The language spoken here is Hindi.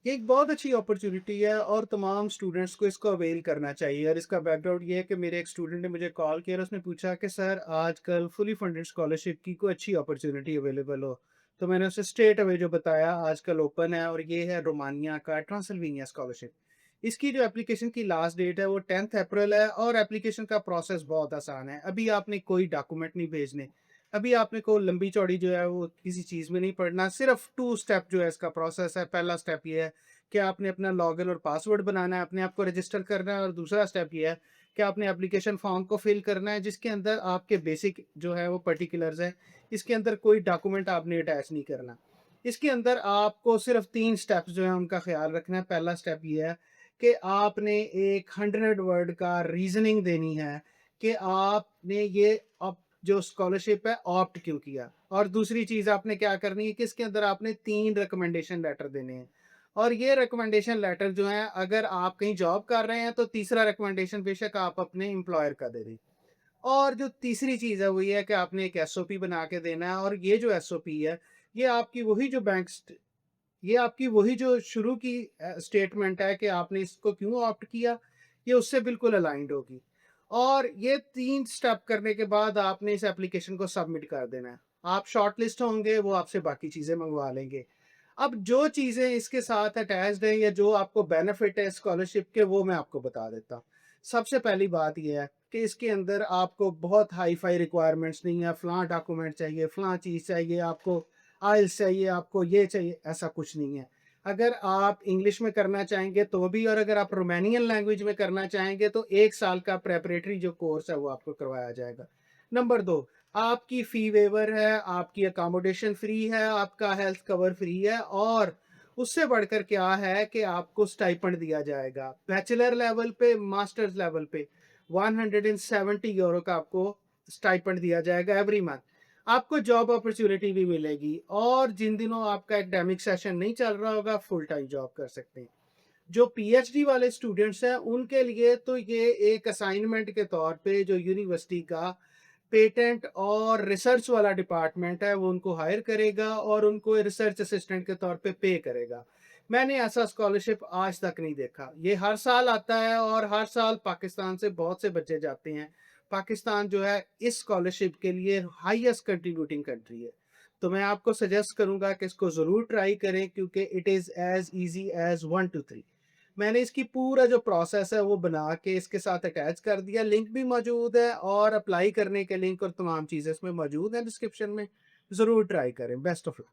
ये एक बहुत अच्छी अपॉर्च्युनिटी है और तमाम स्टूडेंट्स को इसको अवेल करना चाहिए। और इसका बैकग्राउंड ये है कि मेरे एक स्टूडेंट ने मुझे कॉल किया और उसने पूछा कि सर आजकल फुली फंडेड स्कॉलरशिप की कोई अच्छी अपॉर्च्युनिटी अवेलेबल हो। तो मैंने उसे स्ट्रेट अवे जो बताया आजकल ओपन है और ये है रोमानिया का ट्रांसल्वेनिया स्कॉलरशिप। इसकी जो एप्लीकेशन की लास्ट डेट है वो 10th अप्रैल है और एप्लीकेशन का प्रोसेस बहुत आसान है। अभी आपने कोई डॉक्यूमेंट नहीं भेजने, अभी आपने को लंबी चौड़ी जो है वो किसी चीज़ में नहीं पढ़ना। सिर्फ 2 स्टेप जो है इसका प्रोसेस है। पहला स्टेप ये है कि आपने अपना लॉगिन और पासवर्ड बनाना है, अपने आप को रजिस्टर करना है। और दूसरा स्टेप ये है कि आपने एप्लीकेशन फॉर्म को फिल करना है जिसके अंदर आपके बेसिक जो है वो पर्टिकुलर्स हैं। इसके अंदर कोई डॉक्यूमेंट आपने अटैच नहीं करना। इसके अंदर आपको सिर्फ 3 स्टेप्स जो हैं उनका ख़्याल रखना है। पहला स्टेप ये है कि आपने एक 100 वर्ड का रीज़निंग देनी है कि आपने ये जो स्कॉलरशिप है ऑप्ट क्यों किया। और दूसरी चीज़ आपने क्या करनी है कि इसके अंदर आपने 3 रिकमेंडेशन लेटर देने हैं। और ये रिकमेंडेशन लेटर जो हैं अगर आप कहीं जॉब कर रहे हैं तो तीसरा रिकमेंडेशन बेशक आप अपने एम्प्लॉयर का दे दें। और जो तीसरी चीज़ है वो ये है कि आपने एक एसओपी बना के देना है। और ये जो एसओपी है ये आपकी वही जो ये आपकी वही जो शुरू की स्टेटमेंट है कि आपने इसको क्यों ऑप्ट किया, ये उससे बिल्कुल अलाइन्ड होगी। और ये 3 स्टेप करने के बाद आपने इस एप्लीकेशन को सबमिट कर देना है। आप शॉर्टलिस्ट होंगे, वो आपसे बाकी चीज़ें मँगवा लेंगे। अब जो चीज़ें इसके साथ अटैच्ड हैं या जो आपको बेनिफिट है स्कॉलरशिप के, वो मैं आपको बता देता हूँ। सबसे पहली बात ये है कि इसके अंदर आपको बहुत हाई-फाई रिक्वायरमेंट्स नहीं है, फलाँ डॉक्यूमेंट चाहिए, फलाँ चीज़ चाहिए, आपको आइल्स चाहिए, आपको ये चाहिए, ऐसा कुछ नहीं है। अगर आप इंग्लिश में करना चाहेंगे तो भी, और अगर आप रोमानियन लैंग्वेज में करना चाहेंगे तो 1 साल का प्रिपरेटरी जो कोर्स है वो आपको करवाया जाएगा। नंबर 2, आपकी फ़ी वेवर है, आपकी अकोमोडेशन फ्री है, आपका हेल्थ कवर फ्री है। और उससे बढ़कर क्या है कि आपको स्टाइपेंड दिया जाएगा। बैचलर लेवल पे, मास्टर्स लेवल पे 170 यूरो का आपको स्टाइपेंड दिया जाएगा एवरी मंथ। आपको जॉब अपॉर्च्युनिटी भी मिलेगी और जिन दिनों आपका एकेडमिक सेशन नहीं चल रहा होगा, फुल टाइम जॉब कर सकते हैं। जो पीएचडी वाले स्टूडेंट्स हैं उनके लिए तो ये एक असाइनमेंट के तौर पे जो यूनिवर्सिटी का पेटेंट और रिसर्च वाला डिपार्टमेंट है वो उनको हायर करेगा और उनको रिसर्च असिस्टेंट के तौर पे पे करेगा। मैंने ऐसा स्कॉलरशिप आज तक नहीं देखा। ये हर साल आता है और हर साल पाकिस्तान से बहुत से बच्चे जाते हैं। पाकिस्तान जो है इस स्कॉलरशिप के लिए हाईएस्ट कंट्रीब्यूटिंग कंट्री है। तो मैं आपको सजेस्ट करूंगा कि इसको ज़रूर ट्राई करें क्योंकि it is as easy as 1 two 3। मैंने इसकी पूरा जो प्रोसेस है वो बना के इसके साथ अटैच कर दिया। लिंक भी मौजूद है और अप्लाई करने के लिंक और तमाम चीज़ें इसमें मौजूद हैं डिस्क्रिप्शन में। ज़रूर ट्राई करें। Best of luck.